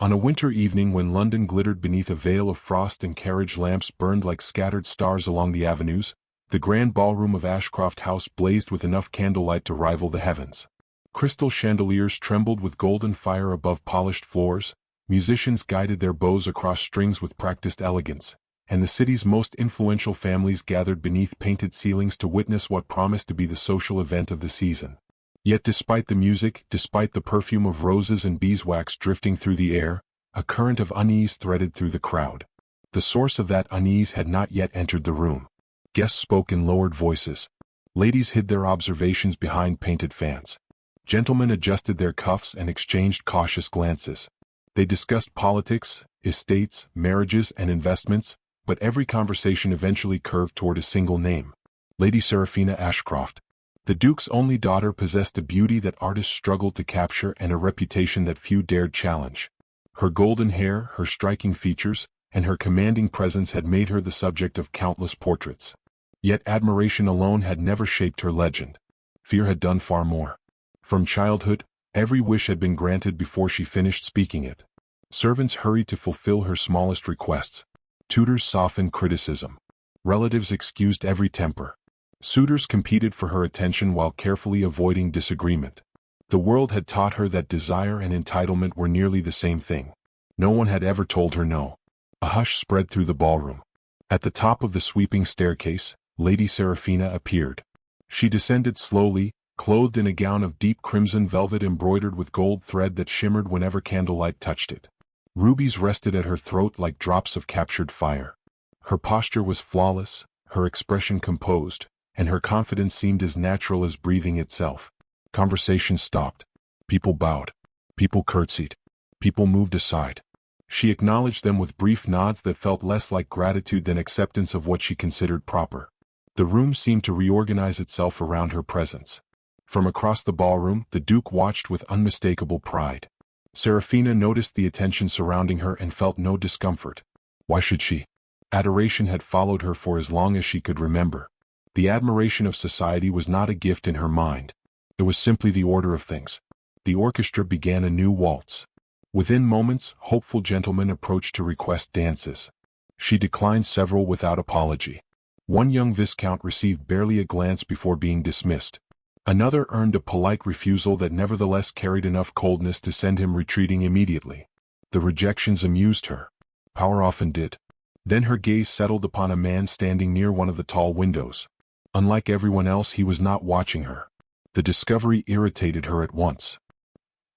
On a winter evening when London glittered beneath a veil of frost and carriage lamps burned like scattered stars along the avenues, the grand ballroom of Ashcroft House blazed with enough candlelight to rival the heavens. Crystal chandeliers trembled with golden fire above polished floors, musicians guided their bows across strings with practiced elegance, and the city's most influential families gathered beneath painted ceilings to witness what promised to be the social event of the season. Yet despite the music, despite the perfume of roses and beeswax drifting through the air, a current of unease threaded through the crowd. The source of that unease had not yet entered the room. Guests spoke in lowered voices. Ladies hid their observations behind painted fans. Gentlemen adjusted their cuffs and exchanged cautious glances. They discussed politics, estates, marriages, and investments, but every conversation eventually curved toward a single name: Lady Seraphina Ashcroft. The Duke's only daughter possessed a beauty that artists struggled to capture and a reputation that few dared challenge. Her golden hair, her striking features, and her commanding presence had made her the subject of countless portraits. Yet admiration alone had never shaped her legend. Fear had done far more. From childhood, every wish had been granted before she finished speaking it. Servants hurried to fulfill her smallest requests. Tutors softened criticism. Relatives excused every temper. Suitors competed for her attention while carefully avoiding disagreement. The world had taught her that desire and entitlement were nearly the same thing. No one had ever told her no. A hush spread through the ballroom. At the top of the sweeping staircase, Lady Seraphina appeared. She descended slowly, clothed in a gown of deep crimson velvet embroidered with gold thread that shimmered whenever candlelight touched it. Rubies rested at her throat like drops of captured fire. Her posture was flawless, her expression composed, and her confidence seemed as natural as breathing itself. Conversation stopped. People bowed. People curtsied. People moved aside. She acknowledged them with brief nods that felt less like gratitude than acceptance of what she considered proper. The room seemed to reorganize itself around her presence. From across the ballroom, the Duke watched with unmistakable pride. Seraphina noticed the attention surrounding her and felt no discomfort. Why should she? Adoration had followed her for as long as she could remember. The admiration of society was not a gift in her mind. It was simply the order of things. The orchestra began a new waltz. Within moments, hopeful gentlemen approached to request dances. She declined several without apology. One young viscount received barely a glance before being dismissed. Another earned a polite refusal that nevertheless carried enough coldness to send him retreating immediately. The rejections amused her. Power often did. Then her gaze settled upon a man standing near one of the tall windows. Unlike everyone else, he was not watching her. The discovery irritated her at once.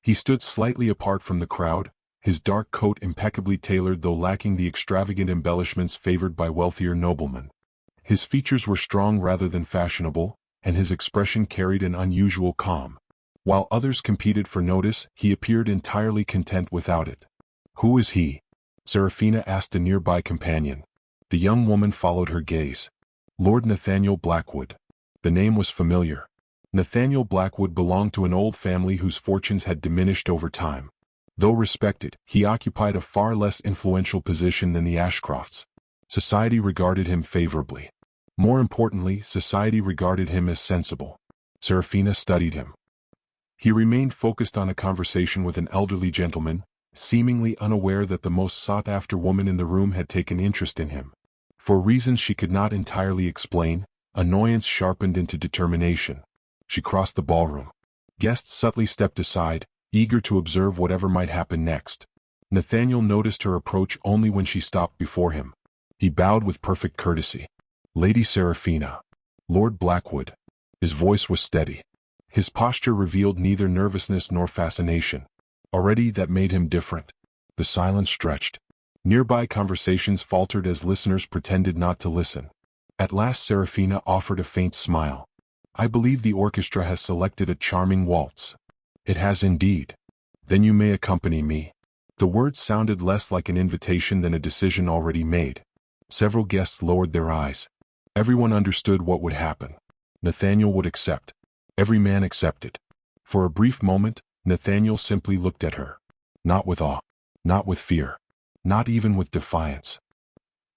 He stood slightly apart from the crowd, his dark coat impeccably tailored though lacking the extravagant embellishments favored by wealthier noblemen. His features were strong rather than fashionable, and his expression carried an unusual calm. While others competed for notice, he appeared entirely content without it. "Who is he?" Seraphina asked a nearby companion. The young woman followed her gaze. Lord Nathaniel Blackwood. The name was familiar. Nathaniel Blackwood belonged to an old family whose fortunes had diminished over time. Though respected, he occupied a far less influential position than the Ashcrofts. Society regarded him favorably. More importantly, society regarded him as sensible. Seraphina studied him. He remained focused on a conversation with an elderly gentleman, seemingly unaware that the most sought-after woman in the room had taken interest in him. For reasons she could not entirely explain, annoyance sharpened into determination. She crossed the ballroom. Guests subtly stepped aside, eager to observe whatever might happen next. Nathaniel noticed her approach only when she stopped before him. He bowed with perfect courtesy. "Lady Seraphina." "Lord Blackwood." His voice was steady. His posture revealed neither nervousness nor fascination. Already that made him different. The silence stretched. Nearby conversations faltered as listeners pretended not to listen. At last Seraphina offered a faint smile. "I believe the orchestra has selected a charming waltz." "It has indeed." "Then you may accompany me." The words sounded less like an invitation than a decision already made. Several guests lowered their eyes. Everyone understood what would happen. Nathaniel would accept. Every man accepted. For a brief moment, Nathaniel simply looked at her. Not with awe. Not with fear. Not even with defiance.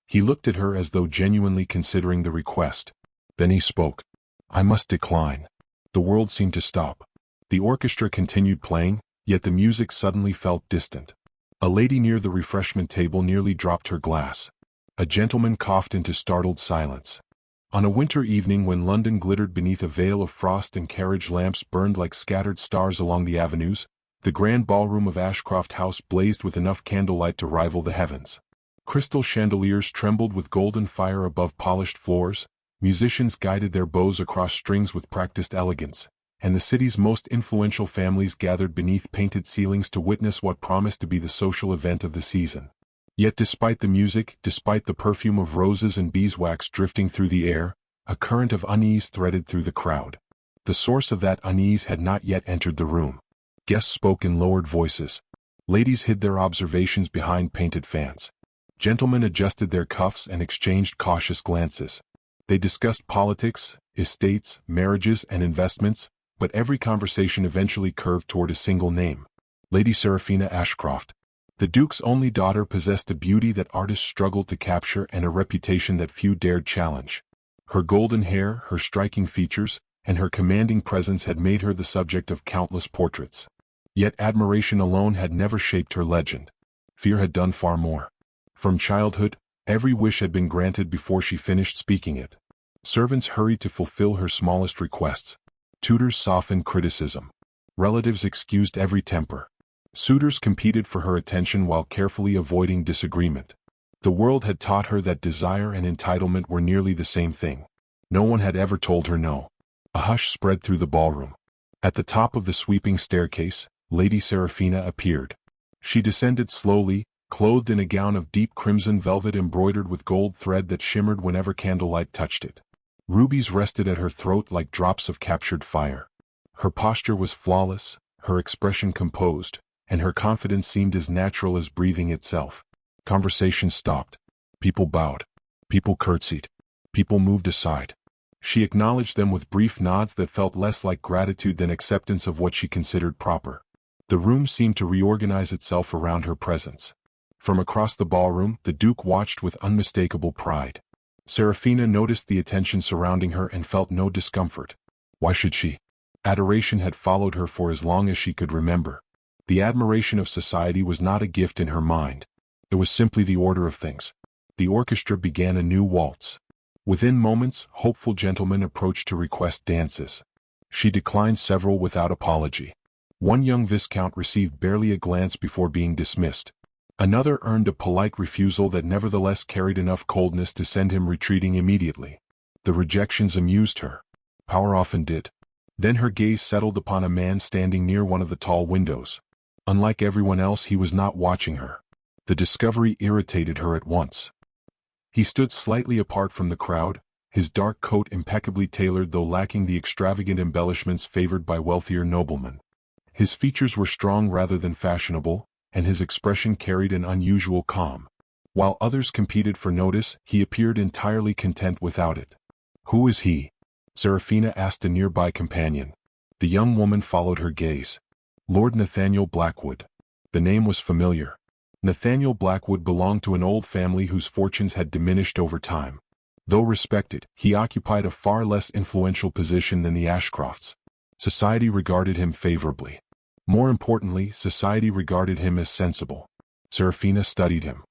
He looked at her as though genuinely considering the request. Then he spoke. "I must decline." The world seemed to stop. The orchestra continued playing, yet the music suddenly felt distant. A lady near the refreshment table nearly dropped her glass. A gentleman coughed into startled silence. On a winter evening when London glittered beneath a veil of frost and carriage lamps burned like scattered stars along the avenues, the grand ballroom of Ashcroft House blazed with enough candlelight to rival the heavens. Crystal chandeliers trembled with golden fire above polished floors, musicians guided their bows across strings with practiced elegance, and the city's most influential families gathered beneath painted ceilings to witness what promised to be the social event of the season. Yet despite the music, despite the perfume of roses and beeswax drifting through the air, a current of unease threaded through the crowd. The source of that unease had not yet entered the room. Guests spoke in lowered voices. Ladies hid their observations behind painted fans. Gentlemen adjusted their cuffs and exchanged cautious glances. They discussed politics, estates, marriages, and investments, but every conversation eventually curved toward a single name: Lady Seraphina Ashcroft. The Duke's only daughter possessed a beauty that artists struggled to capture and a reputation that few dared challenge. Her golden hair, her striking features, and her commanding presence had made her the subject of countless portraits. Yet admiration alone had never shaped her legend. Fear had done far more. From childhood, every wish had been granted before she finished speaking it. Servants hurried to fulfill her smallest requests. Tutors softened criticism. Relatives excused every temper. Suitors competed for her attention while carefully avoiding disagreement. The world had taught her that desire and entitlement were nearly the same thing. No one had ever told her no. A hush spread through the ballroom. At the top of the sweeping staircase, Lady Seraphina appeared. She descended slowly, clothed in a gown of deep crimson velvet embroidered with gold thread that shimmered whenever candlelight touched it. Rubies rested at her throat like drops of captured fire. Her posture was flawless, her expression composed, and her confidence seemed as natural as breathing itself. Conversation stopped. People bowed. People curtsied. People moved aside. She acknowledged them with brief nods that felt less like gratitude than acceptance of what she considered proper. The room seemed to reorganize itself around her presence. From across the ballroom, the Duke watched with unmistakable pride. Seraphina noticed the attention surrounding her and felt no discomfort. Why should she? Adoration had followed her for as long as she could remember. The admiration of society was not a gift in her mind. It was simply the order of things. The orchestra began a new waltz. Within moments, hopeful gentlemen approached to request dances. She declined several without apology. One young viscount received barely a glance before being dismissed. Another earned a polite refusal that nevertheless carried enough coldness to send him retreating immediately. The rejections amused her. Power often did. Then her gaze settled upon a man standing near one of the tall windows. Unlike everyone else, he was not watching her. The discovery irritated her at once. He stood slightly apart from the crowd, his dark coat impeccably tailored though lacking the extravagant embellishments favored by wealthier noblemen. His features were strong rather than fashionable, and his expression carried an unusual calm. While others competed for notice, he appeared entirely content without it. "Who is he?" Seraphina asked a nearby companion. The young woman followed her gaze. Lord Nathaniel Blackwood. The name was familiar. Nathaniel Blackwood belonged to an old family whose fortunes had diminished over time. Though respected, he occupied a far less influential position than the Ashcrofts. Society regarded him favorably. More importantly, society regarded him as sensible. Seraphina studied him.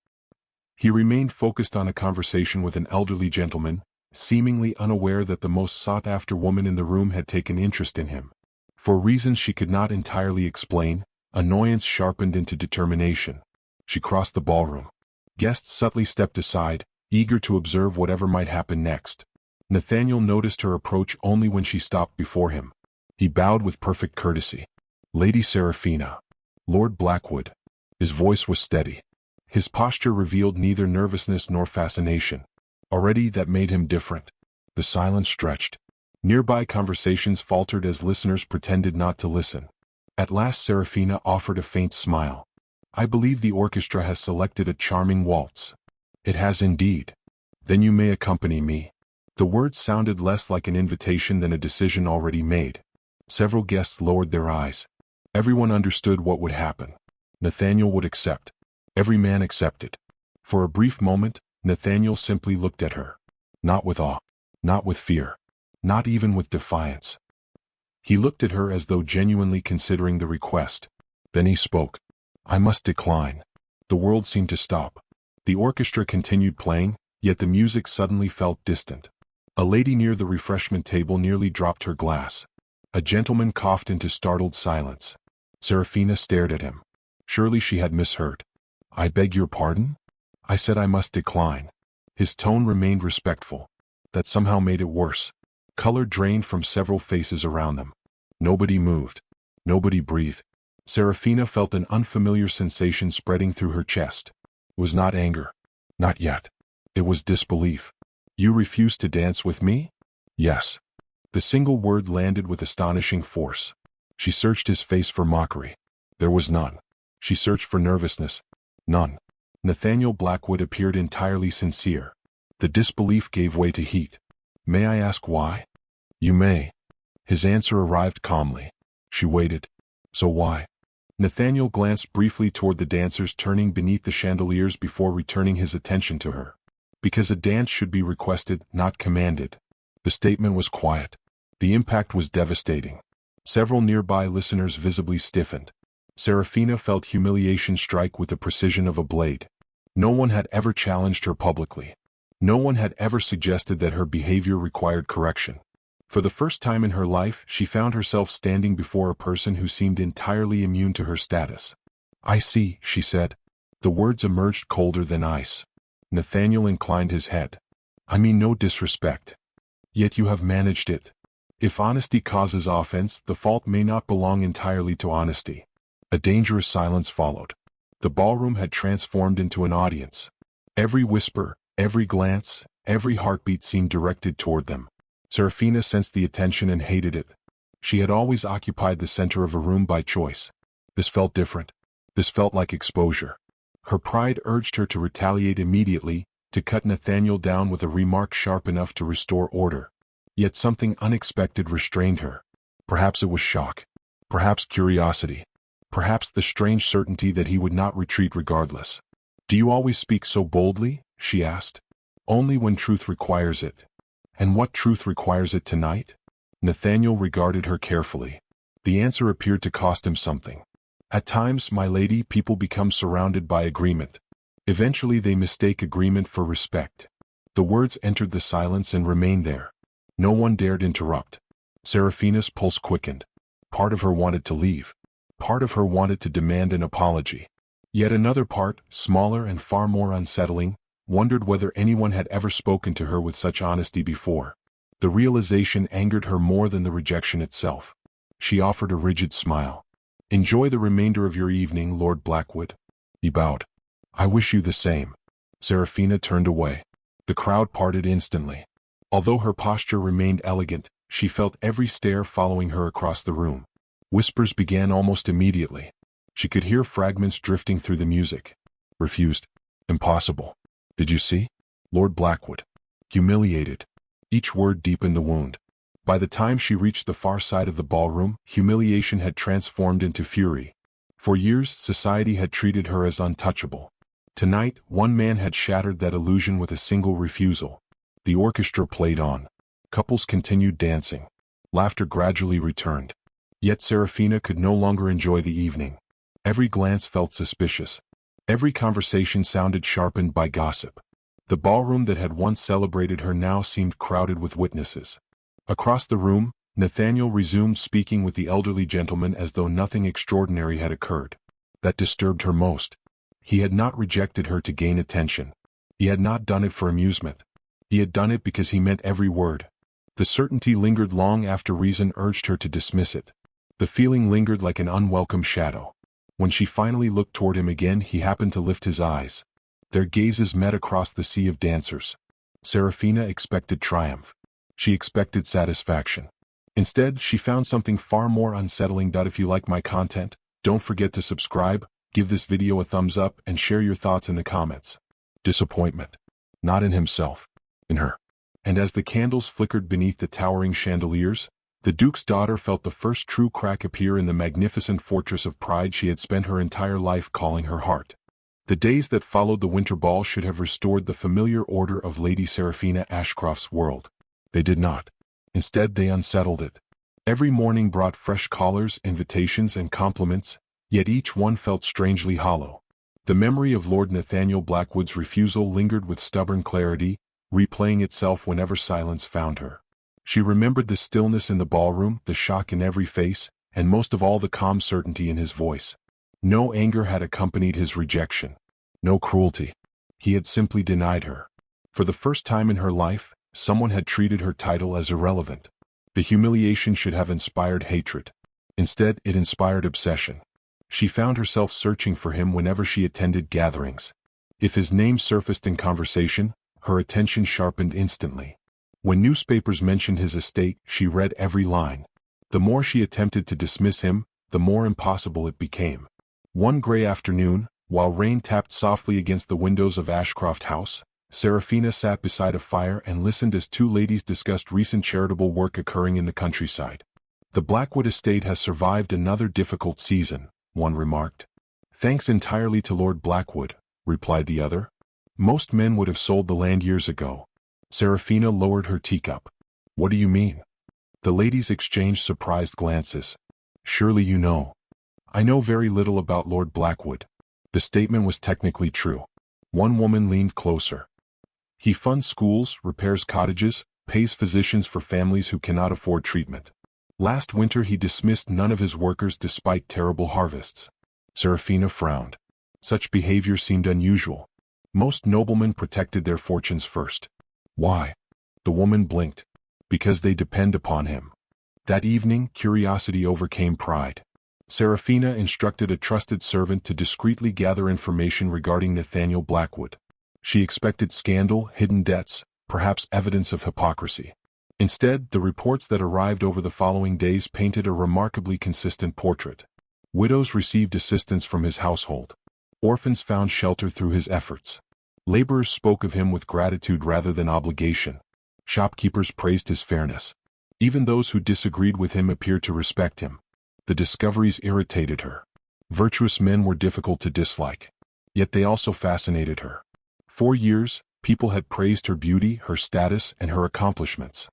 He remained focused on a conversation with an elderly gentleman, seemingly unaware that the most sought-after woman in the room had taken interest in him. For reasons she could not entirely explain, annoyance sharpened into determination. She crossed the ballroom. Guests subtly stepped aside, eager to observe whatever might happen next. Nathaniel noticed her approach only when she stopped before him. He bowed with perfect courtesy. "Lady Seraphina." "Lord Blackwood." His voice was steady. His posture revealed neither nervousness nor fascination. Already that made him different. The silence stretched. Nearby conversations faltered as listeners pretended not to listen. At last Seraphina offered a faint smile. "I believe the orchestra has selected a charming waltz." "It has indeed." "Then you may accompany me." The words sounded less like an invitation than a decision already made. Several guests lowered their eyes. Everyone understood what would happen. Nathaniel would accept. Every man accepted. For a brief moment, Nathaniel simply looked at her. Not with awe. Not with fear. Not even with defiance. He looked at her as though genuinely considering the request. Then he spoke. "I must decline." The world seemed to stop. The orchestra continued playing, yet the music suddenly felt distant. A lady near the refreshment table nearly dropped her glass. A gentleman coughed into startled silence. Seraphina stared at him. Surely she had misheard. "I beg your pardon?" "I said I must decline." His tone remained respectful. That somehow made it worse. Color drained from several faces around them. Nobody moved. Nobody breathed. Seraphina felt an unfamiliar sensation spreading through her chest. It was not anger. Not yet. It was disbelief. "You refuse to dance with me?" "Yes." The single word landed with astonishing force. She searched his face for mockery. There was none. She searched for nervousness. None. Nathaniel Blackwood appeared entirely sincere. The disbelief gave way to heat. "May I ask why?" "You may." His answer arrived calmly. She waited. "So why?" Nathaniel glanced briefly toward the dancers turning beneath the chandeliers before returning his attention to her. "Because a dance should be requested, not commanded." The statement was quiet. The impact was devastating. Several nearby listeners visibly stiffened. Seraphina felt humiliation strike with the precision of a blade. No one had ever challenged her publicly. No one had ever suggested that her behavior required correction. For the first time in her life, she found herself standing before a person who seemed entirely immune to her status. "I see," she said. The words emerged colder than ice. Nathaniel inclined his head. "I mean no disrespect. Yet you have managed it. If honesty causes offense, the fault may not belong entirely to honesty." A dangerous silence followed. The ballroom had transformed into an audience. Every whisper, every glance, every heartbeat seemed directed toward them. Seraphina sensed the attention and hated it. She had always occupied the center of a room by choice. This felt different. This felt like exposure. Her pride urged her to retaliate immediately, to cut Nathaniel down with a remark sharp enough to restore order. Yet something unexpected restrained her. Perhaps it was shock. Perhaps curiosity. Perhaps the strange certainty that he would not retreat regardless. "Do you always speak so boldly?" she asked. "Only when truth requires it." "And what truth requires it tonight?" Nathaniel regarded her carefully. The answer appeared to cost him something. "At times, my lady, people become surrounded by agreement. Eventually they mistake agreement for respect." The words entered the silence and remained there. No one dared interrupt. Seraphina's pulse quickened. Part of her wanted to leave. Part of her wanted to demand an apology. Yet another part, smaller and far more unsettling, wondered whether anyone had ever spoken to her with such honesty before. The realization angered her more than the rejection itself. She offered a rigid smile. "Enjoy the remainder of your evening, Lord Blackwood." He bowed. "I wish you the same." Seraphina turned away. The crowd parted instantly. Although her posture remained elegant, she felt every stare following her across the room. Whispers began almost immediately. She could hear fragments drifting through the music. "Refused. Impossible. Did you see? Lord Blackwood. Humiliated." Each word deepened the wound. By the time she reached the far side of the ballroom, humiliation had transformed into fury. For years, society had treated her as untouchable. Tonight, one man had shattered that illusion with a single refusal. The orchestra played on. Couples continued dancing. Laughter gradually returned. Yet Seraphina could no longer enjoy the evening. Every glance felt suspicious. Every conversation sounded sharpened by gossip. The ballroom that had once celebrated her now seemed crowded with witnesses. Across the room, Nathaniel resumed speaking with the elderly gentleman as though nothing extraordinary had occurred. That disturbed her most. He had not rejected her to gain attention. He had not done it for amusement. He had done it because he meant every word. The certainty lingered long after reason urged her to dismiss it. The feeling lingered like an unwelcome shadow. When she finally looked toward him again, he happened to lift his eyes. Their gazes met across the sea of dancers. Seraphina expected triumph. She expected satisfaction. Instead, she found something far more unsettling. If you like my content, don't forget to subscribe, give this video a thumbs up, and share your thoughts in the comments. Disappointment. Not in himself. In her. And as the candles flickered beneath the towering chandeliers, the Duke's daughter felt the first true crack appear in the magnificent fortress of pride she had spent her entire life calling her heart. The days that followed the winter ball should have restored the familiar order of Lady Seraphina Ashcroft's world. They did not. Instead, they unsettled it. Every morning brought fresh callers, invitations, and compliments, yet each one felt strangely hollow. The memory of Lord Nathaniel Blackwood's refusal lingered with stubborn clarity, replaying itself whenever silence found her. She remembered the stillness in the ballroom, the shock in every face, and most of all the calm certainty in his voice. No anger had accompanied his rejection. No cruelty. He had simply denied her. For the first time in her life, someone had treated her title as irrelevant. The humiliation should have inspired hatred. Instead, it inspired obsession. She found herself searching for him whenever she attended gatherings. If his name surfaced in conversation, her attention sharpened instantly. When newspapers mentioned his estate, she read every line. The more she attempted to dismiss him, the more impossible it became. One gray afternoon, while rain tapped softly against the windows of Ashcroft House, Seraphina sat beside a fire and listened as two ladies discussed recent charitable work occurring in the countryside. "The Blackwood estate has survived another difficult season," one remarked. "Thanks entirely to Lord Blackwood," replied the other. "Most men would have sold the land years ago." Seraphina lowered her teacup. "What do you mean?" The ladies exchanged surprised glances. "Surely you know." "I know very little about Lord Blackwood." The statement was technically true. One woman leaned closer. "He funds schools, repairs cottages, pays physicians for families who cannot afford treatment. Last winter he dismissed none of his workers despite terrible harvests." Seraphina frowned. Such behavior seemed unusual. Most noblemen protected their fortunes first. "Why?" The woman blinked. "Because they depend upon him." That evening, curiosity overcame pride. Seraphina instructed a trusted servant to discreetly gather information regarding Nathaniel Blackwood. She expected scandal, hidden debts, perhaps evidence of hypocrisy. Instead, the reports that arrived over the following days painted a remarkably consistent portrait. Widows received assistance from his household. Orphans found shelter through his efforts. Laborers spoke of him with gratitude rather than obligation. Shopkeepers praised his fairness. Even those who disagreed with him appeared to respect him. The discoveries irritated her. Virtuous men were difficult to dislike. Yet they also fascinated her. For years, people had praised her beauty, her status, and her accomplishments.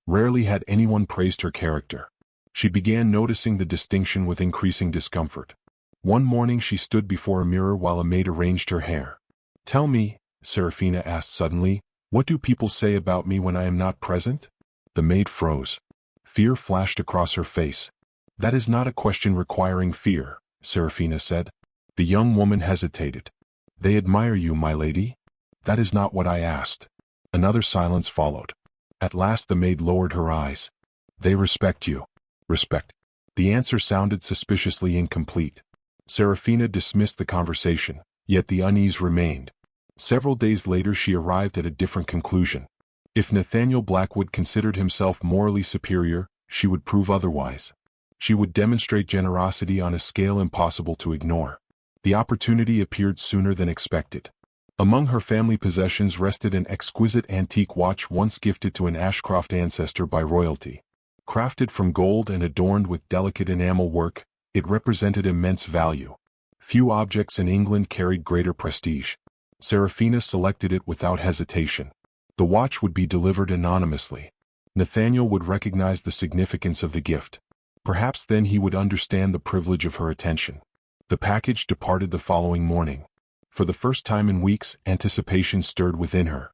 Rarely had anyone praised her character. She began noticing the distinction with increasing discomfort. One morning she stood before a mirror while a maid arranged her hair. "Tell me," Seraphina asked suddenly, "what do people say about me when I am not present?" The maid froze. Fear flashed across her face. "That is not a question requiring fear," Seraphina said. The young woman hesitated. "They admire you, my lady." "That is not what I asked." Another silence followed. At last the maid lowered her eyes. "They respect you." "Respect." The answer sounded suspiciously incomplete. Seraphina dismissed the conversation, yet the unease remained. Several days later she arrived at a different conclusion. If Nathaniel Blackwood considered himself morally superior, she would prove otherwise. She would demonstrate generosity on a scale impossible to ignore. The opportunity appeared sooner than expected. Among her family possessions rested an exquisite antique watch once gifted to an Ashcroft ancestor by royalty. Crafted from gold and adorned with delicate enamel work, it represented immense value. Few objects in England carried greater prestige. Seraphina selected it without hesitation. The watch would be delivered anonymously. Nathaniel would recognize the significance of the gift. Perhaps then he would understand the privilege of her attention. The package departed the following morning. For the first time in weeks, anticipation stirred within her.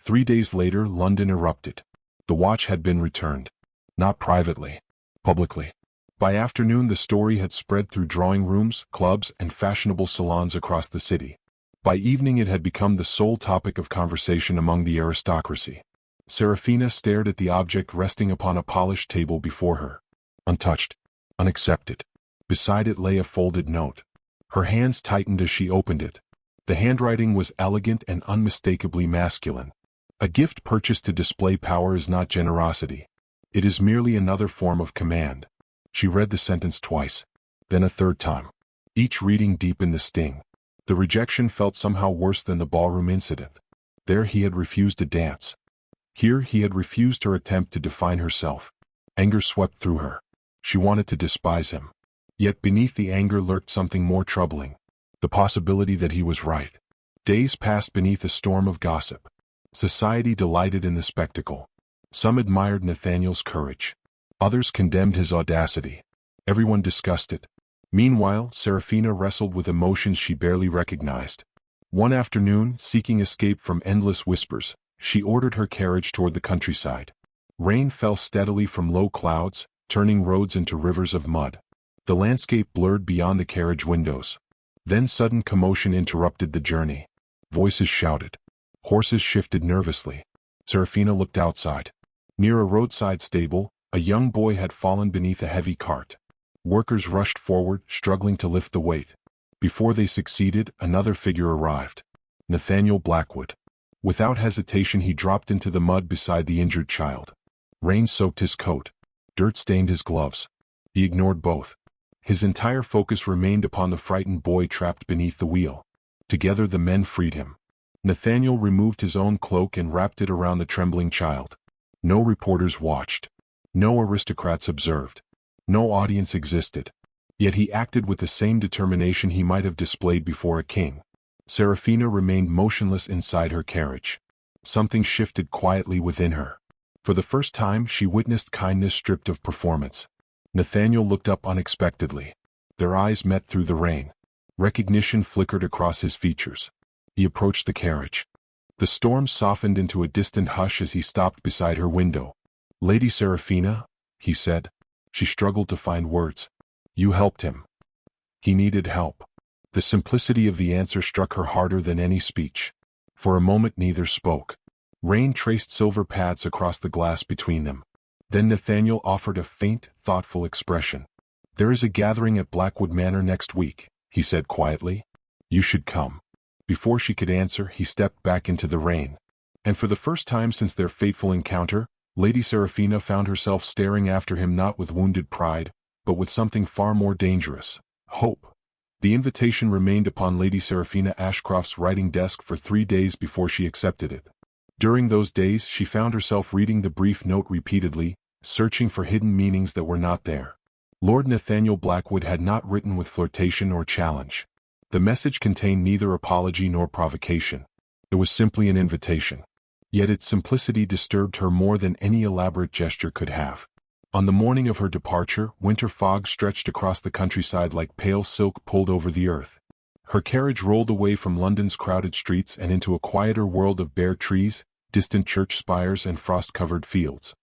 3 days later, London erupted. The watch had been returned. Not privately, publicly. By afternoon the story had spread through drawing rooms, clubs, and fashionable salons across the city. By evening it had become the sole topic of conversation among the aristocracy. Seraphina stared at the object resting upon a polished table before her. Untouched. Unaccepted. Beside it lay a folded note. Her hands tightened as she opened it. The handwriting was elegant and unmistakably masculine. A gift purchased to display power is not generosity. It is merely another form of command. She read the sentence twice, then a third time. Each reading deepened the sting. The rejection felt somehow worse than the ballroom incident. There he had refused to dance. Here he had refused her attempt to define herself. Anger swept through her. She wanted to despise him. Yet beneath the anger lurked something more troubling. The possibility that he was right. Days passed beneath a storm of gossip. Society delighted in the spectacle. Some admired Nathaniel's courage. Others condemned his audacity. Everyone discussed it. Meanwhile, Seraphina wrestled with emotions she barely recognized. One afternoon, seeking escape from endless whispers, she ordered her carriage toward the countryside. Rain fell steadily from low clouds, turning roads into rivers of mud. The landscape blurred beyond the carriage windows. Then sudden commotion interrupted the journey. Voices shouted. Horses shifted nervously. Seraphina looked outside. Near a roadside stable, a young boy had fallen beneath a heavy cart. Workers rushed forward, struggling to lift the weight. Before they succeeded, another figure arrived. Nathaniel Blackwood. Without hesitation he dropped into the mud beside the injured child. Rain soaked his coat. Dirt stained his gloves. He ignored both. His entire focus remained upon the frightened boy trapped beneath the wheel. Together the men freed him. Nathaniel removed his own cloak and wrapped it around the trembling child. No reporters watched. No aristocrats observed. No audience existed. Yet he acted with the same determination he might have displayed before a king. Seraphina remained motionless inside her carriage. Something shifted quietly within her. For the first time she witnessed kindness stripped of performance. Nathaniel looked up unexpectedly. Their eyes met through the rain. Recognition flickered across his features. He approached the carriage. The storm softened into a distant hush as he stopped beside her window. "Lady Seraphina," he said. She struggled to find words. "You helped him." He needed help. The simplicity of the answer struck her harder than any speech. For a moment neither spoke. Rain traced silver paths across the glass between them. Then Nathaniel offered a faint, thoughtful expression. "There is a gathering at Blackwood Manor next week," he said quietly. "You should come." Before she could answer, he stepped back into the rain. And for the first time since their fateful encounter, Lady Seraphina found herself staring after him not with wounded pride, but with something far more dangerous: hope. The invitation remained upon Lady Seraphina Ashcroft's writing desk for 3 days before she accepted it. During those days she found herself reading the brief note repeatedly, searching for hidden meanings that were not there. Lord Nathaniel Blackwood had not written with flirtation or challenge. The message contained neither apology nor provocation. It was simply an invitation. Yet its simplicity disturbed her more than any elaborate gesture could have. On the morning of her departure, winter fog stretched across the countryside like pale silk pulled over the earth. Her carriage rolled away from London's crowded streets and into a quieter world of bare trees, distant church spires and frost-covered fields.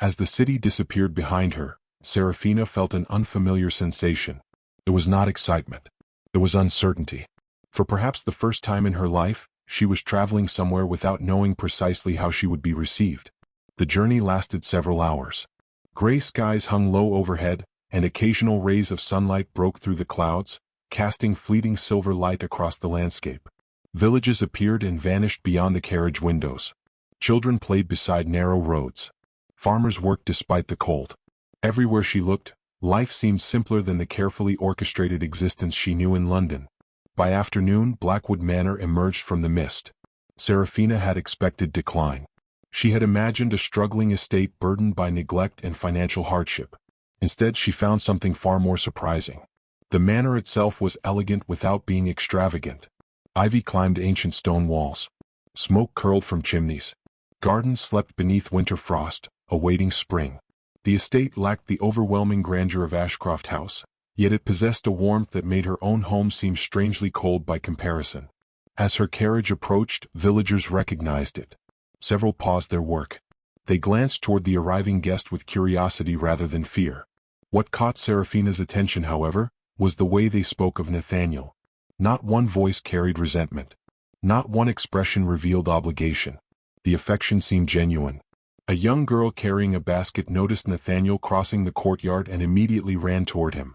As the city disappeared behind her, Seraphina felt an unfamiliar sensation. It was not excitement. It was uncertainty. For perhaps the first time in her life, she was traveling somewhere without knowing precisely how she would be received. The journey lasted several hours. Gray skies hung low overhead, and occasional rays of sunlight broke through the clouds, casting fleeting silver light across the landscape. Villages appeared and vanished beyond the carriage windows. Children played beside narrow roads. Farmers worked despite the cold. Everywhere she looked, life seemed simpler than the carefully orchestrated existence she knew in London. By afternoon, Blackwood Manor emerged from the mist. Seraphina had expected decline. She had imagined a struggling estate burdened by neglect and financial hardship. Instead, she found something far more surprising. The manor itself was elegant without being extravagant. Ivy climbed ancient stone walls. Smoke curled from chimneys. Gardens slept beneath winter frost, awaiting spring. The estate lacked the overwhelming grandeur of Ashcroft House, yet it possessed a warmth that made her own home seem strangely cold by comparison. As her carriage approached, villagers recognized it. Several paused their work. They glanced toward the arriving guest with curiosity rather than fear. What caught Seraphina's attention, however, was the way they spoke of Nathaniel. Not one voice carried resentment. Not one expression revealed obligation. The affection seemed genuine. A young girl carrying a basket noticed Nathaniel crossing the courtyard and immediately ran toward him.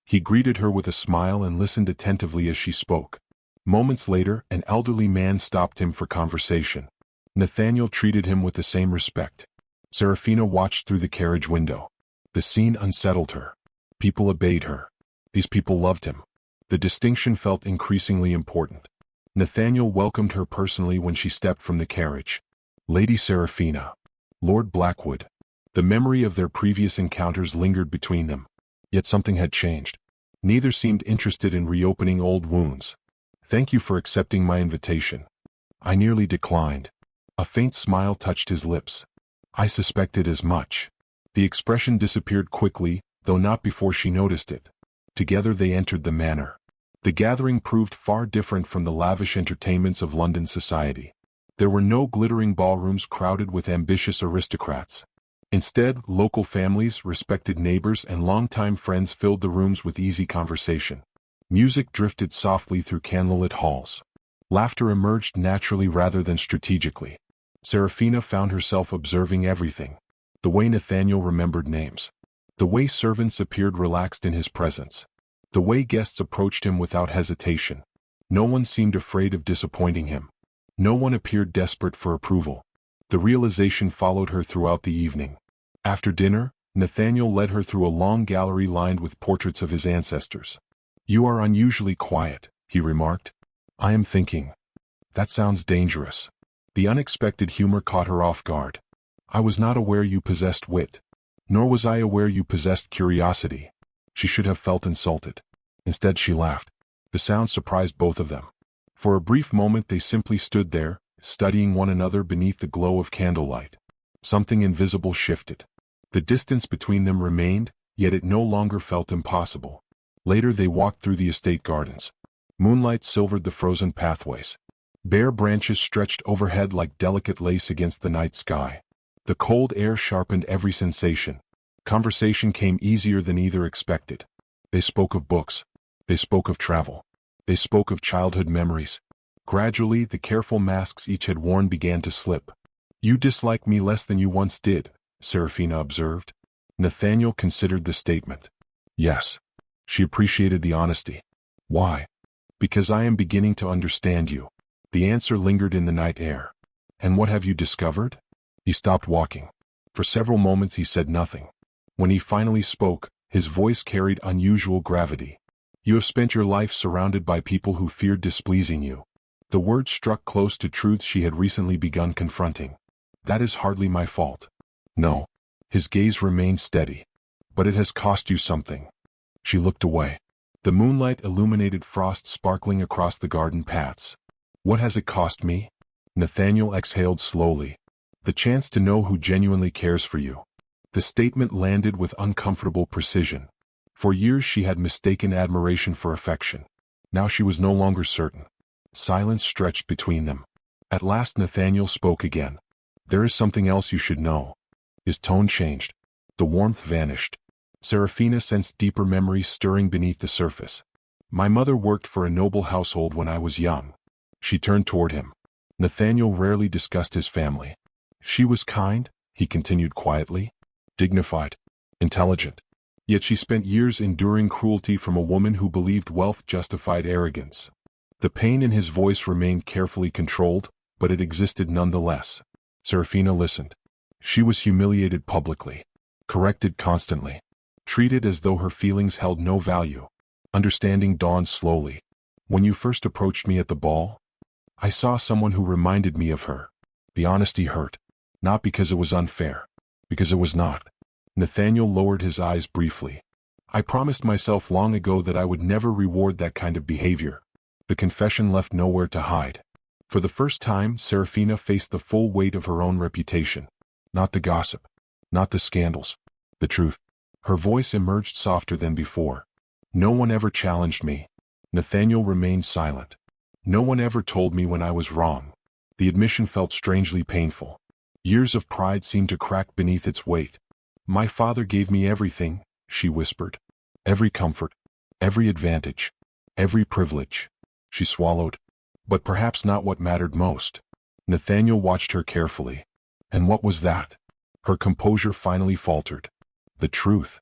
He greeted her with a smile and listened attentively as she spoke. Moments later, an elderly man stopped him for conversation. Nathaniel treated him with the same respect. Seraphina watched through the carriage window. The scene unsettled her. People obeyed her. These people loved him. The distinction felt increasingly important. Nathaniel welcomed her personally when she stepped from the carriage. Lady Seraphina. Lord Blackwood. The memory of their previous encounters lingered between them. Yet something had changed. Neither seemed interested in reopening old wounds. "Thank you for accepting my invitation. I nearly declined." A faint smile touched his lips. "I suspected as much." The expression disappeared quickly, though not before she noticed it. Together they entered the manor. The gathering proved far different from the lavish entertainments of London society. There were no glittering ballrooms crowded with ambitious aristocrats. Instead, local families, respected neighbors, and longtime friends filled the rooms with easy conversation. Music drifted softly through candlelit halls. Laughter emerged naturally rather than strategically. Seraphina found herself observing everything. The way Nathaniel remembered names. The way servants appeared relaxed in his presence. The way guests approached him without hesitation. No one seemed afraid of disappointing him. No one appeared desperate for approval. The realization followed her throughout the evening. After dinner, Nathaniel led her through a long gallery lined with portraits of his ancestors. "You are unusually quiet," he remarked. "I am thinking." "That sounds dangerous." The unexpected humor caught her off guard. "I was not aware you possessed wit. Nor was I aware you possessed curiosity." She should have felt insulted. Instead she laughed. The sound surprised both of them. For a brief moment they simply stood there, studying one another beneath the glow of candlelight. Something invisible shifted. The distance between them remained, yet it no longer felt impossible. Later they walked through the estate gardens. Moonlight silvered the frozen pathways. Bare branches stretched overhead like delicate lace against the night sky. The cold air sharpened every sensation. Conversation came easier than either expected. They spoke of books. They spoke of travel. They spoke of childhood memories. Gradually, the careful masks each had worn began to slip. "You dislike me less than you once did," Seraphina observed. Nathaniel considered the statement. Yes. She appreciated the honesty. "Why?" "Because I am beginning to understand you." The answer lingered in the night air. "And what have you discovered?" He stopped walking. For several moments he said nothing. When he finally spoke, his voice carried unusual gravity. "You have spent your life surrounded by people who feared displeasing you." The words struck close to truths she had recently begun confronting. "That is hardly my fault." "No." His gaze remained steady. "But it has cost you something." She looked away. The moonlight illuminated frost sparkling across the garden paths. "What has it cost me?" Nathaniel exhaled slowly. "The chance to know who genuinely cares for you." The statement landed with uncomfortable precision. For years she had mistaken admiration for affection. Now she was no longer certain. Silence stretched between them. At last Nathaniel spoke again. "There is something else you should know." His tone changed. The warmth vanished. Seraphina sensed deeper memories stirring beneath the surface. "My mother worked for a noble household when I was young." She turned toward him. Nathaniel rarely discussed his family. "She was kind," he continued quietly, "dignified, intelligent. Yet she spent years enduring cruelty from a woman who believed wealth justified arrogance." The pain in his voice remained carefully controlled, but it existed nonetheless. Seraphina listened. She was humiliated publicly, corrected constantly, treated as though her feelings held no value. Understanding dawned slowly. "When you first approached me at the ball, I saw someone who reminded me of her." The honesty hurt. Not because it was unfair. Because it was not. Nathaniel lowered his eyes briefly. "I promised myself long ago that I would never reward that kind of behavior." The confession left nowhere to hide. For the first time, Seraphina faced the full weight of her own reputation. Not the gossip. Not the scandals. The truth. Her voice emerged softer than before. "No one ever challenged me." Nathaniel remained silent. "No one ever told me when I was wrong." The admission felt strangely painful. Years of pride seemed to crack beneath its weight. "My father gave me everything," she whispered. "Every comfort. Every advantage. Every privilege." She swallowed. "But perhaps not what mattered most." Nathaniel watched her carefully. "And what was that?" Her composure finally faltered. "The truth."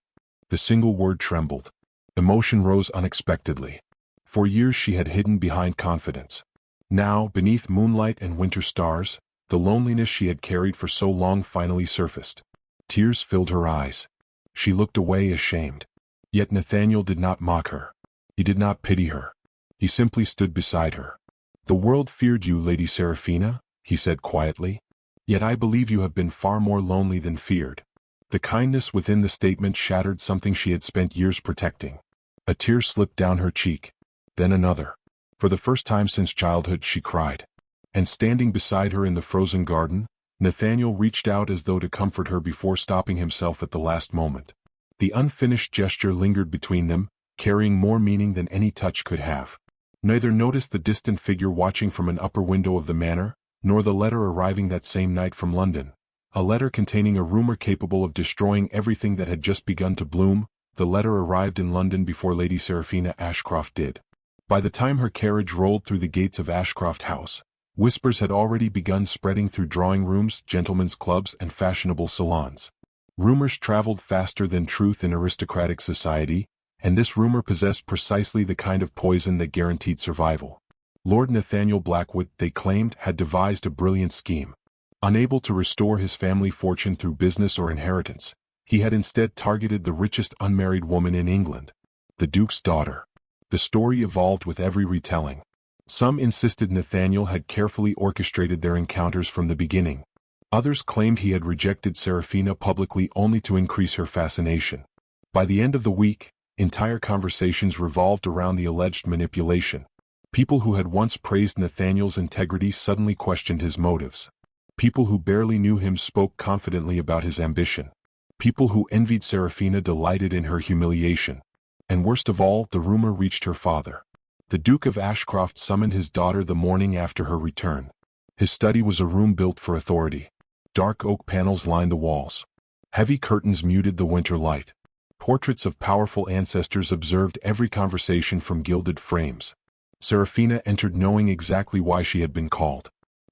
The single word trembled. Emotion rose unexpectedly. For years she had hidden behind confidence. Now, beneath moonlight and winter stars, the loneliness she had carried for so long finally surfaced. Tears filled her eyes. She looked away ashamed. Yet Nathaniel did not mock her. He did not pity her. He simply stood beside her. "The world feared you, Lady Seraphina," he said quietly. "Yet I believe you have been far more lonely than feared." The kindness within the statement shattered something she had spent years protecting. A tear slipped down her cheek. Then another. For the first time since childhood she cried. And standing beside her in the frozen garden, Nathaniel reached out as though to comfort her before stopping himself at the last moment. The unfinished gesture lingered between them, carrying more meaning than any touch could have. Neither noticed the distant figure watching from an upper window of the manor, nor the letter arriving that same night from London. A letter containing a rumor capable of destroying everything that had just begun to bloom. The letter arrived in London before Lady Seraphina Ashcroft did. By the time her carriage rolled through the gates of Ashcroft House, whispers had already begun spreading through drawing rooms, gentlemen's clubs, and fashionable salons. Rumors traveled faster than truth in aristocratic society, and this rumor possessed precisely the kind of poison that guaranteed survival. Lord Nathaniel Blackwood, they claimed, had devised a brilliant scheme. Unable to restore his family fortune through business or inheritance, he had instead targeted the richest unmarried woman in England, the Duke's daughter. The story evolved with every retelling. Some insisted Nathaniel had carefully orchestrated their encounters from the beginning. Others claimed he had rejected Seraphina publicly only to increase her fascination. By the end of the week, entire conversations revolved around the alleged manipulation. People who had once praised Nathaniel's integrity suddenly questioned his motives. People who barely knew him spoke confidently about his ambition. People who envied Seraphina delighted in her humiliation. And worst of all, the rumor reached her father. The Duke of Ashcroft summoned his daughter the morning after her return. His study was a room built for authority. Dark oak panels lined the walls. Heavy curtains muted the winter light. Portraits of powerful ancestors observed every conversation from gilded frames. Seraphina entered knowing exactly why she had been called.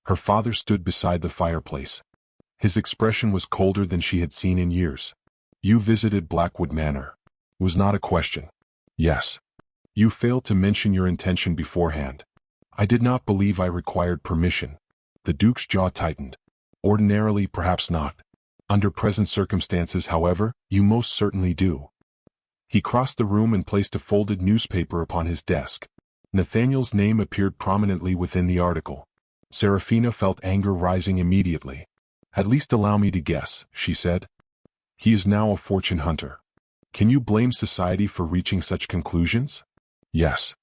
Her father stood beside the fireplace. His expression was colder than she had seen in years. "You visited Blackwood Manor." Was not a question. "Yes." "You failed to mention your intention beforehand." "I did not believe I required permission." The Duke's jaw tightened. "Ordinarily, perhaps not. Under present circumstances, however, you most certainly do." He crossed the room and placed a folded newspaper upon his desk. Nathaniel's name appeared prominently within the article. Seraphina felt anger rising immediately. "At least allow me to guess," she said. "He is now a fortune hunter." "Can you blame society for reaching such conclusions?" "Yes."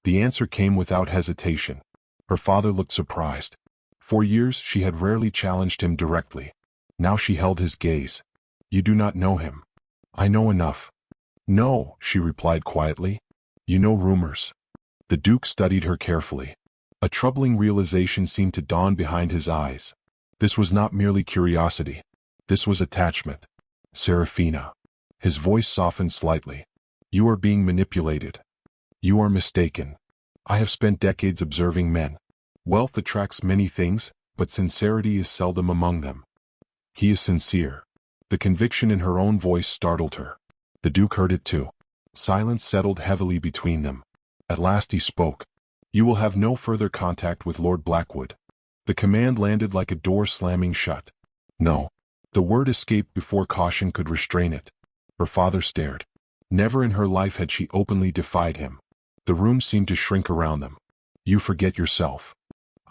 The answer came without hesitation. Her father looked surprised. For years she had rarely challenged him directly. Now she held his gaze. "You do not know him." "I know enough." "No," she replied quietly. "You know rumors." The Duke studied her carefully. A troubling realization seemed to dawn behind his eyes. This was not merely curiosity. This was attachment. "Seraphina." His voice softened slightly. "You are being manipulated. You are mistaken. I have spent decades observing men. Wealth attracts many things, but sincerity is seldom among them. He is sincere." The conviction in her own voice startled her. The Duke heard it too. Silence settled heavily between them. At last he spoke. "You will have no further contact with Lord Blackwood." The command landed like a door slamming shut. "No." The word escaped before caution could restrain it. Her father stared. Never in her life had she openly defied him. The room seemed to shrink around them. "You forget yourself."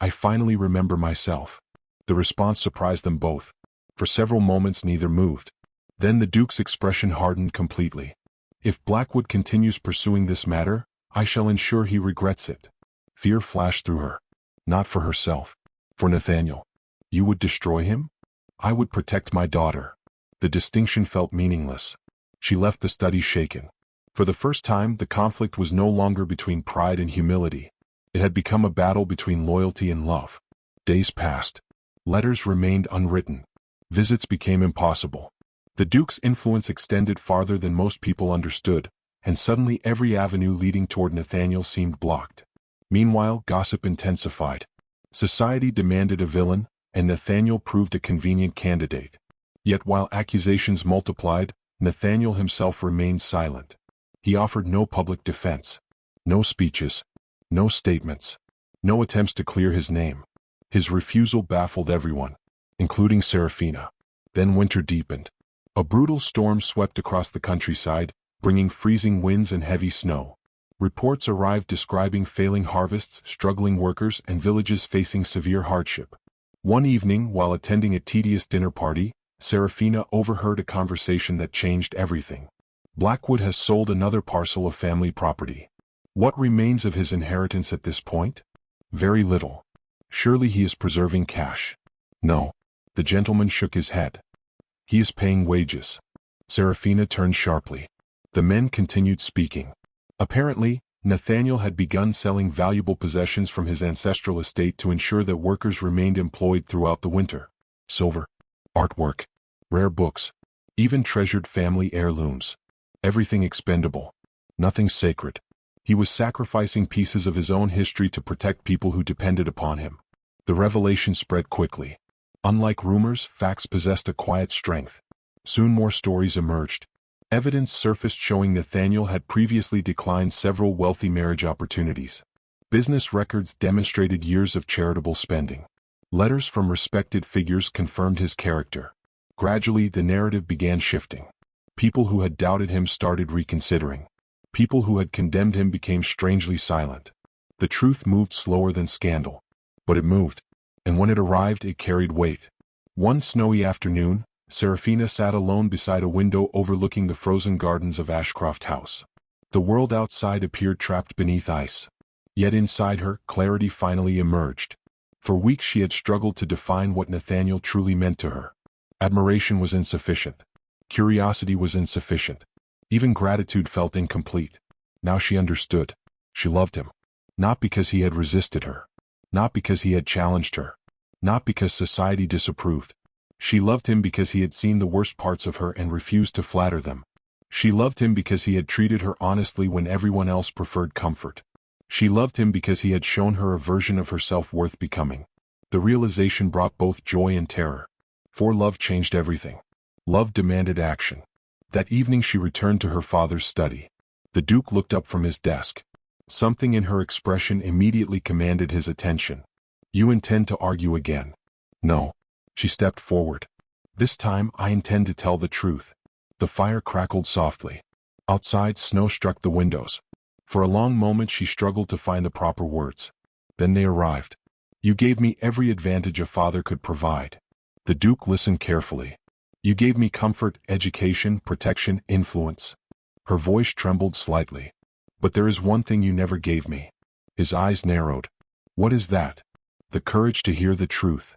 "I finally remember myself." The response surprised them both. For several moments neither moved. Then the Duke's expression hardened completely. "If Blackwood continues pursuing this matter, I shall ensure he regrets it." Fear flashed through her. Not for herself. For Nathaniel. "You would destroy him?" "I would protect my daughter." The distinction felt meaningless. She left the study shaken. For the first time, the conflict was no longer between pride and humility. It had become a battle between loyalty and love. Days passed. Letters remained unwritten. Visits became impossible. The Duke's influence extended farther than most people understood, and suddenly every avenue leading toward Nathaniel seemed blocked. Meanwhile, gossip intensified. Society demanded a villain, and Nathaniel proved a convenient candidate. Yet while accusations multiplied, Nathaniel himself remained silent. He offered no public defense. No speeches. No statements. No attempts to clear his name. His refusal baffled everyone, including Seraphina. Then winter deepened. A brutal storm swept across the countryside, bringing freezing winds and heavy snow. Reports arrived describing failing harvests, struggling workers, and villages facing severe hardship. One evening, while attending a tedious dinner party, Seraphina overheard a conversation that changed everything. "Blackwood has sold another parcel of family property. What remains of his inheritance at this point? Very little. Surely he is preserving cash." "No." The gentleman shook his head. "He is paying wages." Seraphina turned sharply. The men continued speaking. Apparently, Nathaniel had begun selling valuable possessions from his ancestral estate to ensure that workers remained employed throughout the winter. Silver, artwork, rare books, even treasured family heirlooms. Everything expendable. Nothing sacred. He was sacrificing pieces of his own history to protect people who depended upon him. The revelation spread quickly. Unlike rumors, facts possessed a quiet strength. Soon more stories emerged. Evidence surfaced showing Nathaniel had previously declined several wealthy marriage opportunities. Business records demonstrated years of charitable spending. Letters from respected figures confirmed his character. Gradually, the narrative began shifting. People who had doubted him started reconsidering. People who had condemned him became strangely silent. The truth moved slower than scandal. But it moved. And when it arrived, it carried weight. One snowy afternoon, Seraphina sat alone beside a window overlooking the frozen gardens of Ashcroft House. The world outside appeared trapped beneath ice. Yet inside her, clarity finally emerged. For weeks she had struggled to define what Nathaniel truly meant to her. Admiration was insufficient. Curiosity was insufficient. Even gratitude felt incomplete. Now she understood. She loved him. Not because he had resisted her. Not because he had challenged her. Not because society disapproved. She loved him because he had seen the worst parts of her and refused to flatter them. She loved him because he had treated her honestly when everyone else preferred comfort. She loved him because he had shown her a version of herself worth becoming. The realization brought both joy and terror. For love changed everything. Love demanded action. That evening she returned to her father's study. The Duke looked up from his desk. Something in her expression immediately commanded his attention. "You intend to argue again?" "No." She stepped forward. "This time I intend to tell the truth." The fire crackled softly. Outside, snow struck the windows. For a long moment she struggled to find the proper words. Then they arrived. "You gave me every advantage a father could provide." The Duke listened carefully. "You gave me comfort, education, protection, influence." Her voice trembled slightly. "But there is one thing you never gave me." His eyes narrowed. "What is that?" "The courage to hear the truth."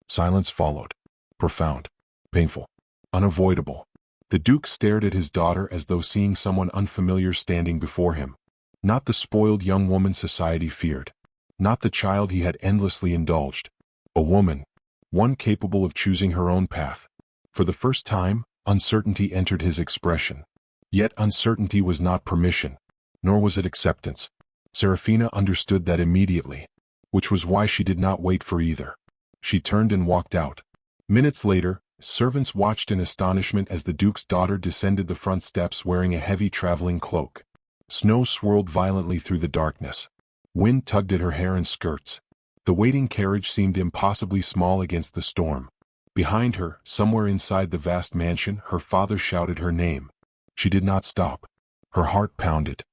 Silence followed. Profound. Painful. Unavoidable. The Duke stared at his daughter as though seeing someone unfamiliar standing before him. Not the spoiled young woman society feared. Not the child he had endlessly indulged. A woman. One capable of choosing her own path. For the first time, uncertainty entered his expression. Yet uncertainty was not permission. Nor was it acceptance. Seraphina understood that immediately. Which was why she did not wait for either. She turned and walked out. Minutes later, servants watched in astonishment as the Duke's daughter descended the front steps wearing a heavy traveling cloak. Snow swirled violently through the darkness. Wind tugged at her hair and skirts. The waiting carriage seemed impossibly small against the storm. Behind her, somewhere inside the vast mansion, her father shouted her name. She did not stop. Her heart pounded.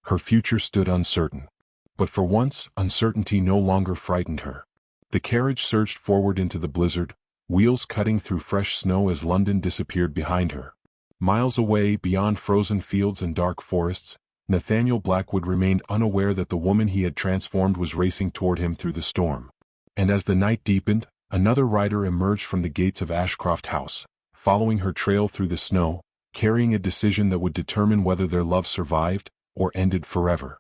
Her future stood uncertain. But for once, uncertainty no longer frightened her. The carriage surged forward into the blizzard, wheels cutting through fresh snow as London disappeared behind her. Miles away, beyond frozen fields and dark forests, Nathaniel Blackwood remained unaware that the woman he had transformed was racing toward him through the storm. And as the night deepened, another rider emerged from the gates of Ashcroft House, following her trail through the snow, carrying a decision that would determine whether their love survived or ended forever.